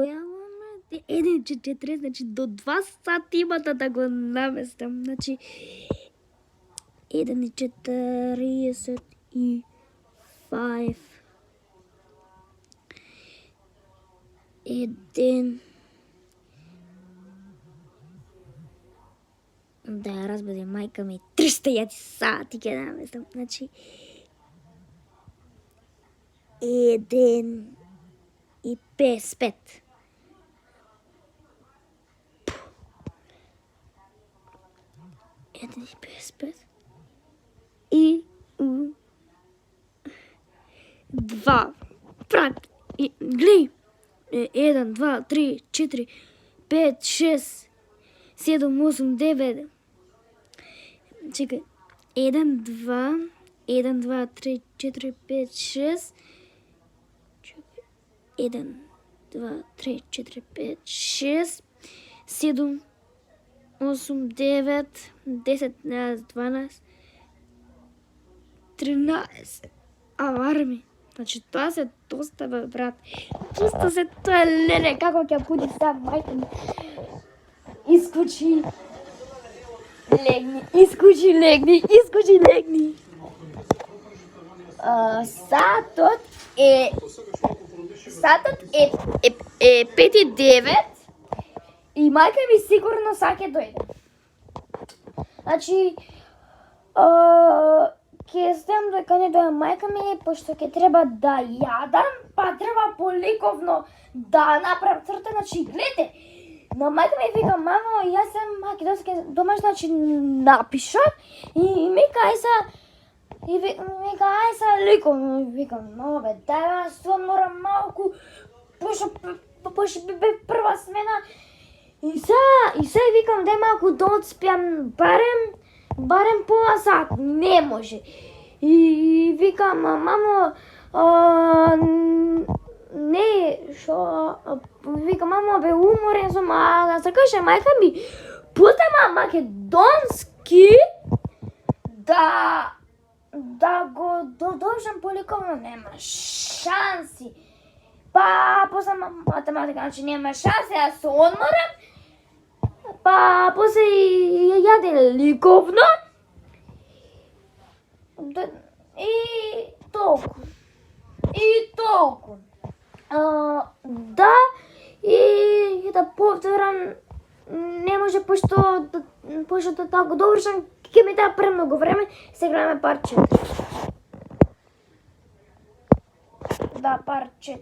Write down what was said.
која е 1:40, значи до 2 сати имате да го наместам. Значи 1:45 да ја разбуди мајка ми 300 сати ќе наместам. Значи 1:55. И 2. Брат, глеј. 1, 2, 3, 4, 5, 6, 7, 8, 9. Чекај. 1, 2, 3, 4, 5, 6. 1, 2, 3, 4, 5, 6, 7, 8, 9, 10, 11, 12, 13. Аварми. Значи тоа се доста, бе, брат. Доста се тоа, леле, како ќе буди сега мајка ми. Искучи, легни. Сатот е 5:09 и мајка ми сигурно саќе дојде. Значи, ќе стем дека не доја мајка ми, пошто ќе треба да јадам, па треба поликовно да направам црта. Значи, гледате, на мајка ми вика, мамо, јас сум македонски домаш, значи напиша и ми кајса, ликовно, викам, но бе, дај се одморам малку, пошто бе прва смена, и се викам, дај малку да одспиам, барем пола сат, не може. И викам, мамо, не, шо, викам, мамо, бе, уморен сум, да се каже мајка ми, пуштама македонски, да го додолжам поликовно, нема шанси. Па, после математика, значи нема шанси, да се одморам, па, после јаде ликовно, и толку. Да, и да повторам, не може, пошто да го довршам, ќе ми даа премногу време, се гледаме парт 4. Да, парт 4.